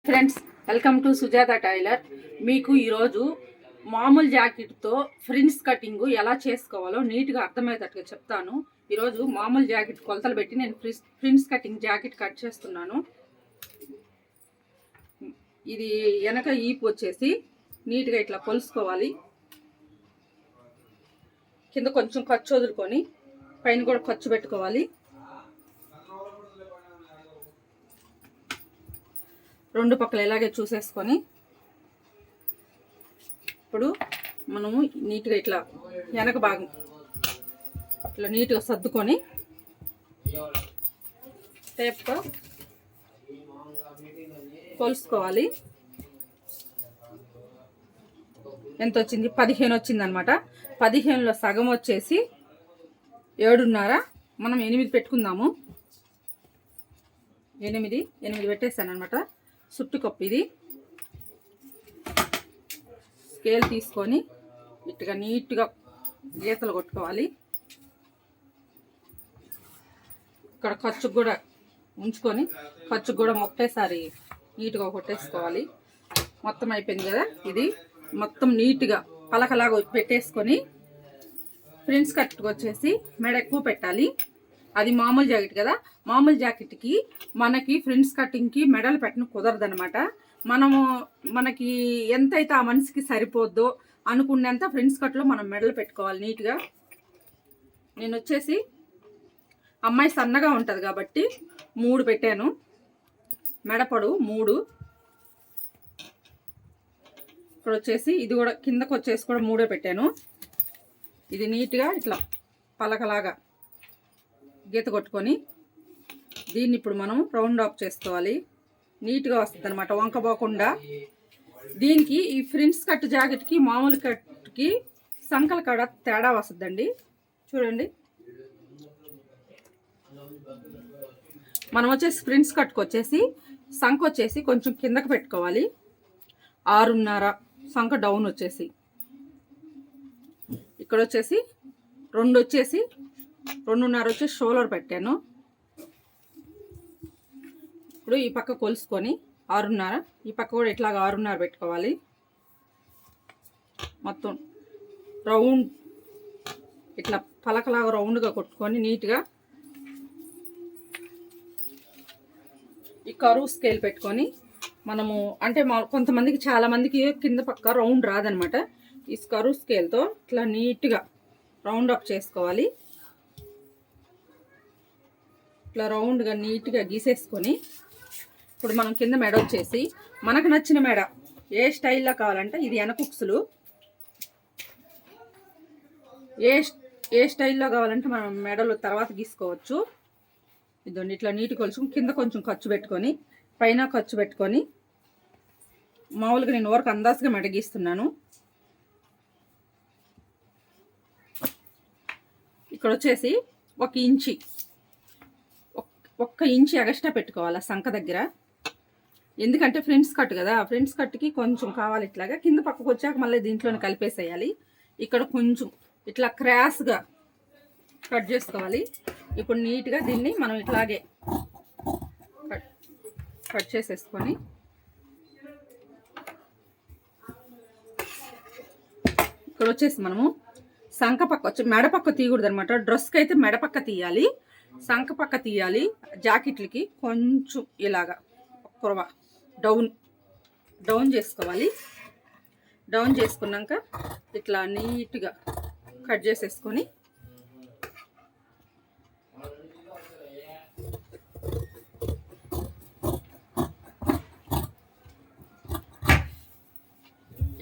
Friends, welcome to Sujatha tailor. మీకు ఈరోజు మామూలు జాకెట్తో ఫ్రిన్స్ కటింగ్ ఎలా చేసుకోవాలో నీట్గా అర్థమయ్యేటట్టుగా చెప్తాను. ఈరోజు మామూలు జాకెట్ కొలతలు పెట్టి నేను ఫ్రిన్స్ కటింగ్ జాకెట్ కట్ చేస్తున్నాను. ఇది వెనక ఈపు వచ్చేసి నీట్గా ఇట్లా కొలుసుకోవాలి. కింద కొంచెం ఖర్చు వదులుకొని పైన కూడా ఖర్చు పెట్టుకోవాలి. రెండు పక్కల ఇలాగే చూసేసుకొని ఇప్పుడు మనము నీట్గా ఇట్లా వెనక భాగం ఇట్లా నీట్గా సర్దుకొని టేప్తో కొలుసుకోవాలి. ఎంత వచ్చింది? 15 వచ్చింది అనమాట. 15లో సగం వచ్చేసి 7.5. మనం 8 పెట్టుకుందాము. 8 పెట్టేస్తాను అనమాట. చుట్టుకొప్పు ఇది స్కేల్ తీసుకొని ఇట్టుగా నీట్గా గీతలు కొట్టుకోవాలి. ఇక్కడ ఖర్చుకు కూడా ఉంచుకొని ఖర్చుకు కూడా ఒకటేసారి నీట్గా కొట్టేసుకోవాలి. మొత్తం అయిపోయింది కదా. ఇది మొత్తం నీట్గా పలకలాగా పెట్టేసుకొని ఫ్రిన్స్ కట్కి వచ్చేసి మెడ ఎక్కువ పెట్టాలి. అది మామూలు జాకెట్ కదా. మామూలు జాకెట్కి మనకి ఫ్రిన్స్ కటింగ్కి మెడలు పెట్టడం కుదరదనమాట. మనకి ఎంతైతే ఆ మనిషికి సరిపోద్దో అనుకునేంత ఫ్రిన్స్ కట్లో మనం మెడలు పెట్టుకోవాలి నీట్గా. నేను వచ్చేసి అమ్మాయి సన్నగా ఉంటుంది కాబట్టి 3 పెట్టాను. మెడపొడవు 3. ఇక్కడ వచ్చేసి ఇది కూడా కిందకు వచ్చేసి కూడా 3 పెట్టాను. ఇది నీట్గా ఇట్లా పలకలాగా గీత కొట్టుకొని దీన్ని ఇప్పుడు మనం రౌండ్ ఆఫ్ చేసుకోవాలి. నీట్గా వస్తుంది అనమాట, వంకపోకుండా. దీనికి ఈ ఫ్రిన్స్ కట్ జాకెట్కి మామూలు కట్కి సంకల కాడ తేడా వస్తుందండి. చూడండి, మనం వచ్చేసి ఫ్రిన్స్ కట్కి వచ్చేసి సంక వచ్చేసి కొంచెం కిందకి పెట్టుకోవాలి. 6.5 సంక డౌన్ వచ్చేసి. ఇక్కడ వచ్చేసి 2 వచ్చేసి 2.5 వచ్చేసి షోల్డర్ పెట్టాను. ఇప్పుడు ఈ పక్క కొలుసుకొని 6.5, ఈ పక్క కూడా ఇట్లాగా 6.5 పెట్టుకోవాలి. మొత్తం రౌండ్ ఇట్లా పలకలాగా రౌండ్గా కొట్టుకొని నీట్గా ఈ కరువు స్కేల్ పెట్టుకొని మనము అంటే కొంతమందికి చాలామందికి కింద పక్క రౌండ్ రాదనమాట. ఈ కరువు స్కేల్తో ఇట్లా నీట్గా రౌండ్ అప్ చేసుకోవాలి. ఇట్లా రౌండ్గా నీట్గా గీసేసుకొని ఇప్పుడు మనం కింద మెడ వచ్చేసి మనకు నచ్చిన మెడ ఏ స్టైల్లో కావాలంటే ఇది వెనకుక్సులు. ఏ స్టైల్లో కావాలంటే మనం మెడలు తర్వాత గీసుకోవచ్చు. ఇదండి ఇట్లా నీట్గా కొలుచుకుని కింద కొంచెం ఖర్చు పెట్టుకొని పైన ఖర్చు పెట్టుకొని మామూలుగా నేను వరకు అందాజుగా మెడ గీస్తున్నాను. ఇక్కడ వచ్చేసి 1 ఇంచి ఎగస్ట్రా పెట్టుకోవాలి సంక దగ్గర. ఎందుకంటే ఫ్రిన్స్ కట్ కదా, ఫ్రిన్స్ కట్కి కొంచెం కావాలి. ఇట్లాగా కింద పక్కకు వచ్చాక మళ్ళీ దీంట్లోనే కలిపేసేయాలి. ఇక్కడ కొంచెం ఇట్లా క్రాస్గా కట్ చేసుకోవాలి. ఇప్పుడు నీట్గా దీన్ని మనం ఇట్లాగే కట్ చేసేసుకొని ఇక్కడ వచ్చేసి మనము సంక పక్క వచ్చి మెడ పక్క తీయకూడదు అనమాట. డ్రెస్కి అయితే మెడ పక్క తీయాలి, సంక పక్క తీయాలి. జాకెట్లకి కొంచెం ఇలాగా కురవ డౌన్ చేసుకోవాలి. డౌన్ చేసుకున్నాక ఇట్లా నీట్గా కట్ చేసేసుకొని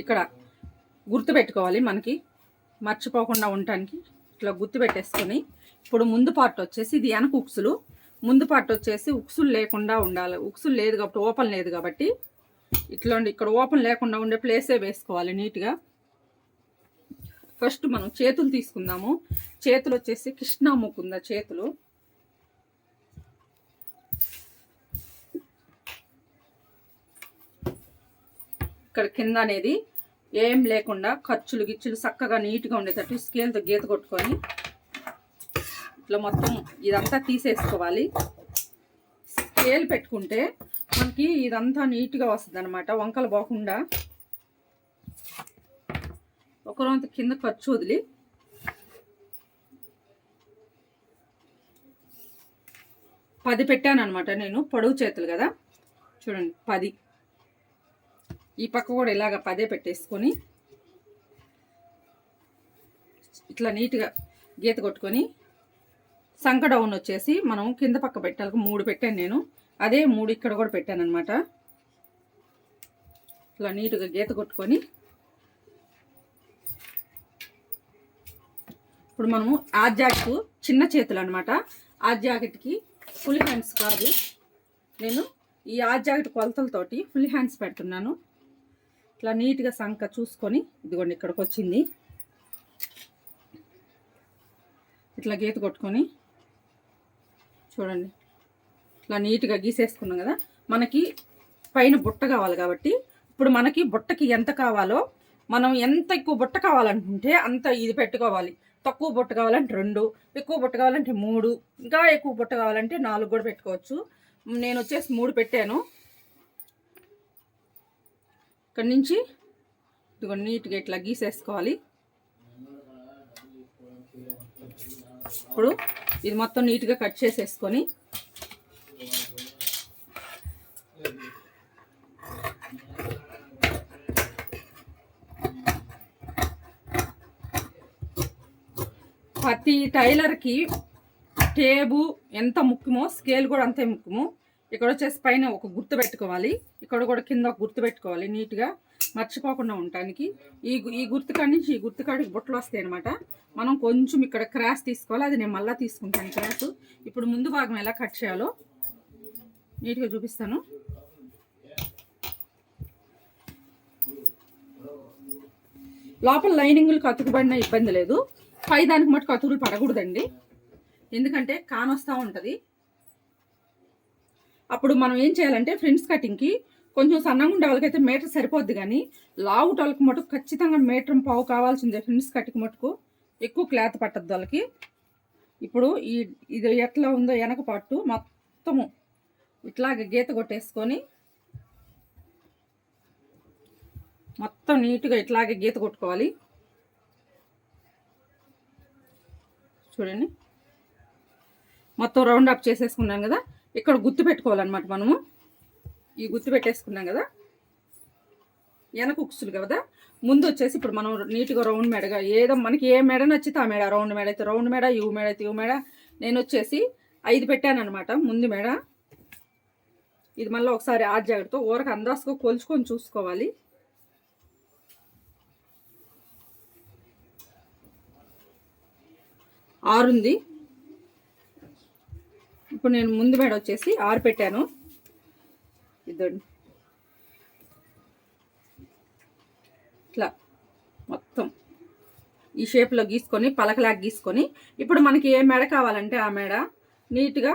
ఇక్కడ గుర్తు పెట్టుకోవాలి. మనకి మర్చిపోకుండా ఉండటానికి ఇట్లా గుర్తు పెట్టేసుకొని ఇప్పుడు ముందు పార్ట్ వచ్చేసి ఇది వెనక ఉక్సులు. ముందు పార్ట్ వచ్చేసి ఉక్సులు లేకుండా ఉండాలి. ఉక్సులు లేదు కాబట్టి, ఓపెన్ లేదు కాబట్టి ఇట్లా ఇక్కడ ఓపెన్ లేకుండా ఉండే ప్లేసే వేసుకోవాలి నీట్గా. ఫస్ట్ మనం చేతులు తీసుకుందాము. చేతులు వచ్చేసి కృష్ణా ముకుంద చేతులు. ఇక్కడ కింద అనేది ఏం లేకుండా ఖర్చులు గిచ్చులు చక్కగా నీట్గా ఉండేటట్టు స్కేల్తో గీత కొట్టుకొని ఇట్లా మొత్తం ఇదంతా తీసేసుకోవాలి. స్కేల్ పెట్టుకుంటే మన మనకి ఇదంతా నీట్గా వస్తుంది అనమాట, వంకలు పోకుండా. ఒకరంత కింద ఖర్చు వదిలి పది పెట్టాను అనమాట నేను, పొడవు చేతులు కదా చూడండి 10. ఈ పక్క కూడా ఇలాగ 10 పెట్టేసుకొని ఇట్లా నీట్గా గీత కొట్టుకొని సంక డౌన్ వచ్చేసి మనం కింద పక్క పెట్టాలి 3 పెట్టాను నేను, అదే 3 ఇక్కడ కూడా పెట్టాను అనమాట. ఇట్లా నీట్గా గీత కొట్టుకొని ఇప్పుడు మనము ఆ జాకెట్ చిన్న చేతులు అనమాట, ఆ జాకెట్కి ఫుల్ హ్యాండ్స్ కాదు, నేను ఈ ఆ జాకెట్ కొలతలతోటి ఫుల్ హ్యాండ్స్ పెడుతున్నాను. ఇట్లా నీట్గా సంక చూసుకొని ఇదిగోండి ఇక్కడికి వచ్చింది, ఇట్లా గీత కొట్టుకొని చూడండి ఇట్లా నీట్గా గీసేసుకున్నాం కదా. మనకి పైన బుట్ట కావాలి కాబట్టి ఇప్పుడు మనకి బుట్టకి ఎంత కావాలో, మనం ఎంత ఎక్కువ బుట్ట కావాలనుకుంటే అంత ఇది పెట్టుకోవాలి. తక్కువ బుట్ట కావాలంటే 2, ఎక్కువ బుట్ట కావాలంటే 3, ఇంకా ఎక్కువ బుట్ట కావాలంటే 4 కూడా పెట్టుకోవచ్చు. నేను వచ్చేసి 3 పెట్టాను. ఇక్కడి నుంచి ఇదిగో నీట్గా ఇట్లా గీసేసుకోవాలి. ఇప్పుడు ఇది మొత్తం నీట్గా కట్ చేసేసుకొని ప్రతి టైలర్కి టేబు ఎంత ముఖ్యమో స్కేల్ కూడా అంతే ముఖ్యము. ఇక్కడ వచ్చేసి పైన ఒక గుర్తు పెట్టుకోవాలి, ఇక్కడ కూడా కింద ఒక గుర్తు పెట్టుకోవాలి నీట్గా మర్చిపోకుండా ఉండటానికి. ఈ గుర్తు కాడి నుంచి ఈ గుర్తు కాడికి బుట్టలు వస్తాయి అనమాట. మనం కొంచెం ఇక్కడ క్రాస్ తీసుకోవాలి, అది నేను మళ్ళీ తీసుకుంటాను క్రాస్. ఇప్పుడు ముందు భాగం ఎలా కట్ చేయాలో నీట్గా చూపిస్తాను. లోపల లైనింగ్లు అతుకుబడిన ఇబ్బంది లేదు, పై దానికి మటుకు అతుకులు పడకూడదండి, ఎందుకంటే కానొస్తూ ఉంటుంది. అప్పుడు మనం ఏం చేయాలంటే ఫ్రంట్స్ కటింగ్కి కొంచెం సన్నగా ఉండే వాళ్ళకైతే మీటర్ సరిపోద్ది, కానీ లావుట్ వాళ్ళకి మటుకు ఖచ్చితంగా 1.5 మీటర్ కావాల్సిందే. ఫ్రంట్స్ కటింగ్ మటుకు ఎక్కువ క్లాత్ పట్టద్దు వాళ్ళకి. ఇప్పుడు ఇది ఎట్లా ఉందో వెనక పట్టు మొత్తము ఇట్లాగే గీత కొట్టేసుకొని మొత్తం నీట్గా ఇట్లాగే గీత కొట్టుకోవాలి. చూడండి మొత్తం రౌండ్ అప్ చేసేసుకున్నాం కదా. ఇక్కడ గుర్తు పెట్టుకోవాలన్నమాట మనము. ఈ గుర్తు పెట్టేసుకున్నాం కదా, వెనక ఉక్సులు కదా. ముందు వచ్చేసి ఇప్పుడు మనం నీట్గా రౌండ్ మెడగా ఏదో మనకి ఏ మెడ నచ్చితే ఆ మెడ, రౌండ్ మెడ అయితే రౌండ్ మెడ, యూ మెడ అయితే యూ మెడ. నేను వచ్చేసి 5 పెట్టాను అనమాట ముందు మెడ. ఇది మళ్ళీ ఒకసారి ఆ జాగ్రత్త ఊరకు అందాసుగా కొలుచుకొని చూసుకోవాలి. ఆరుంది. ఇప్పుడు నేను ముందు మెడ వచ్చేసి 6 పెట్టాను. ఇదండి ఇట్లా మొత్తం ఈ షేప్లో గీసుకొని పలకలాగా గీసుకొని ఇప్పుడు మనకి ఏ మెడ కావాలంటే ఆ మెడ నీట్గా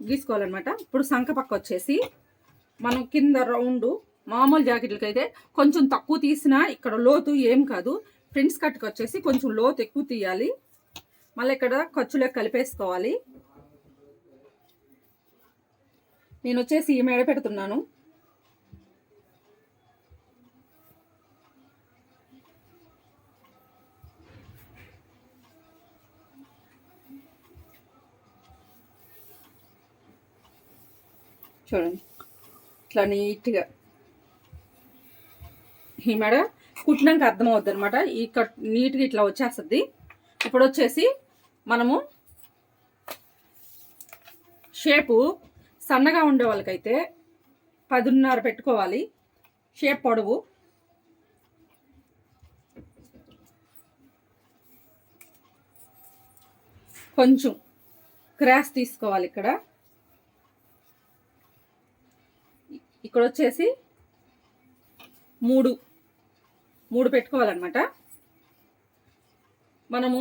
గీసుకోవాలన్నమాట. ఇప్పుడు సంక పక్క వచ్చేసి మనం కింద రౌండ్ మామూలు జాకెట్లకి అయితే కొంచెం తక్కువ తీసినా ఇక్కడ లోతు ఏం కాదు. ఫ్రంట్స్ కట్కి వచ్చేసి కొంచెం లోతు ఎక్కువ తీయాలి. మళ్ళీ ఇక్కడ ఖర్చులకు కలిపేసుకోవాలి. నేను వచ్చేసి ఈ మెడ పెడుతున్నాను. చూడండి ఇట్లా నీట్గా ఈ మెడ కుట్టినాక అర్థమవుద్ది అనమాట. ఈ కట్ నీట్గా ఇట్లా వచ్చేస్తుంది. ఇప్పుడు వచ్చేసి మనము షేపు సన్నగా ఉండే వాళ్ళకైతే 10.5 పెట్టుకోవాలి షేప్ పొడవు. కొంచెం క్రాస్ తీసుకోవాలి. ఇక్కడ వచ్చేసి 3 పెట్టుకోవాలన్నమాట. మనము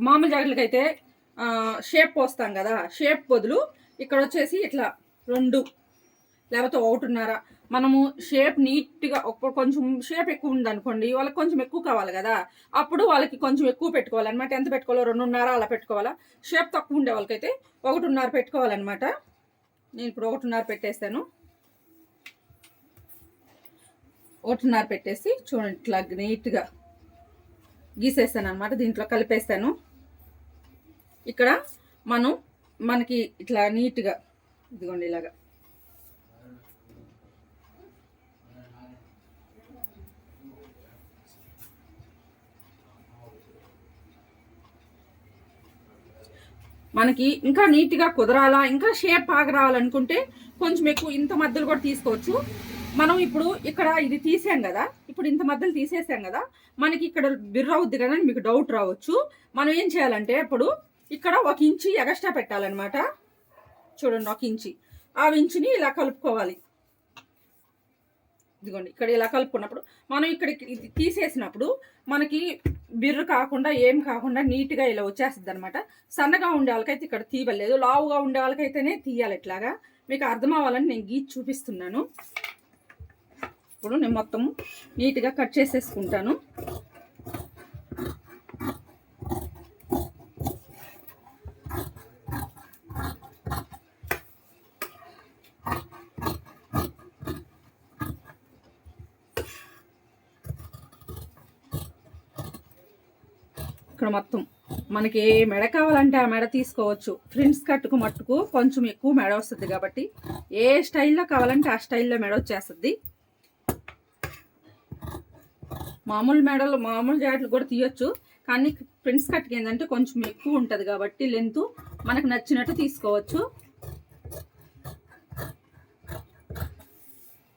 మామూలు జాకెట్లకైతే షేప్ పోస్తాం కదా, షేప్ బదులు ఇక్కడ వచ్చేసి ఇట్లా 2 లేకపోతే 1.5. మనము షేప్ నీట్గా కొంచెం షేప్ ఎక్కువ ఉందనుకోండి, వాళ్ళకి కొంచెం ఎక్కువ కావాలి కదా, అప్పుడు వాళ్ళకి కొంచెం ఎక్కువ పెట్టుకోవాలన్నమాట. ఎంత పెట్టుకోవాలో 2.5 అలా పెట్టుకోవాలా. షేప్ తక్కువ ఉండే వాళ్ళకైతే 1.5 పెట్టుకోవాలన్నమాట. నేను ఇప్పుడు 1.5 పెట్టేస్తాను. ఒకటిన్నర పెట్టేసి చూడండి ఇట్లా నీట్గా గీసేస్తాను అనమాట. దీంట్లో కలిపేస్తాను. ఇక్కడ మనకి ఇట్లా నీట్గా ఇదిగోండి ఇలాగా మనకి ఇంకా నీట్గా కుదరాలా, ఇంకా షేప్ బాగా రావాలనుకుంటే కొంచెం ఎక్కువ ఇంత మధ్యలో కూడా తీసుకోవచ్చు. మనం ఇప్పుడు ఇక్కడ ఇది తీసాం కదా, ఇప్పుడు ఇంత మధ్యలో తీసేసాం కదా, మనకి ఇక్కడ బిర్ర అవుద్ది కదా అని మీకు డౌట్ రావచ్చు. మనం ఏం చేయాలంటే ఇప్పుడు ఇక్కడ 1 ఇంచు ఎగస్ట్రా పెట్టాలన్నమాట. చూడండి 1 ఇంచు, ఆ ఇంచుని ఇలా కలుపుకోవాలి. ఇదిగోండి ఇక్కడ ఇలా కలుపుకున్నప్పుడు మనం ఇక్కడ తీసేసినప్పుడు మనకి బిర్రు కాకుండా ఏం కాకుండా నీట్గా ఇలా వచ్చేస్తుంది అనమాట. సన్నగా ఉండే వాళ్ళకైతే ఇక్కడ తీయలేదు, లావుగా ఉండే వాళ్ళకైతేనే తీయాలి. ఇట్లాగా మీకు అర్థం అవ్వాలని నేను గీచి చూపిస్తున్నాను. ఇప్పుడు నేను మొత్తం నీట్గా కట్ చేసేసుకుంటాను. ఇక్కడ మొత్తం మనకి ఏ మెడ కావాలంటే ఆ మెడ తీసుకోవచ్చు. ఫ్రిన్స్ కట్టుకు మట్టుకు కొంచెం ఎక్కువ మెడ వస్తుంది కాబట్టి ఏ స్టైల్లో కావాలంటే ఆ స్టైల్లో మెడ వచ్చేస్తుంది. మామూలు జాకెట్లు కూడా తీయొచ్చు, కానీ ఫ్రిన్స్ కట్కి ఏంటంటే కొంచెం ఎక్కువ ఉంటుంది కాబట్టి లెంత్ మనకు నచ్చినట్టు తీసుకోవచ్చు.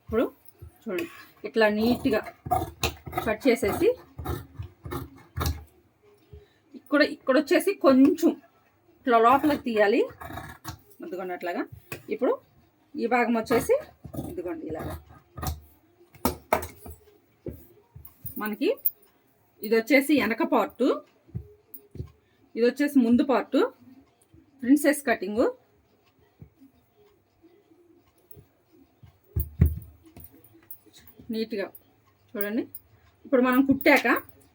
ఇప్పుడు చూడండి ఇట్లా నీట్గా కట్ చేసేసి ఇక్కడ వచ్చేసి కొంచెం ఇట్లా లోపలికి తీయాలి. ఇదిగోండి అట్లాగా. ఇప్పుడు ఈ భాగం వచ్చేసి ఇదిగోండి ఇలాగా మనకి ఇది వచ్చేసి వెనక పార్టు, ఇది వచ్చేసి ముందు పార్టు, ప్రిన్సెస్ కటింగు. నీట్గా చూడండి. ఇప్పుడు మనం కుట్టాక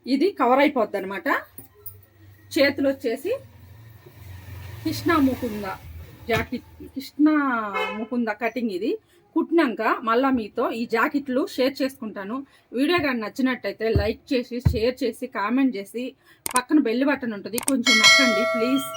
ఇది కవర్ అయిపోద్ది అనమాట. చేతులు వచ్చేసి కృష్ణ ముకుంద కటింగ్. ఇది కుట్టినాక మళ్ళీ మీతో ఈ జాకెట్లు షేర్ చేసుకుంటాను. వీడియో కానీ నచ్చినట్టయితే లైక్ చేసి, షేర్ చేసి, కామెంట్ చేసి, పక్కన బెల్ బటన్ ఉంటుంది కొంచెం నొక్కండి ప్లీజ్.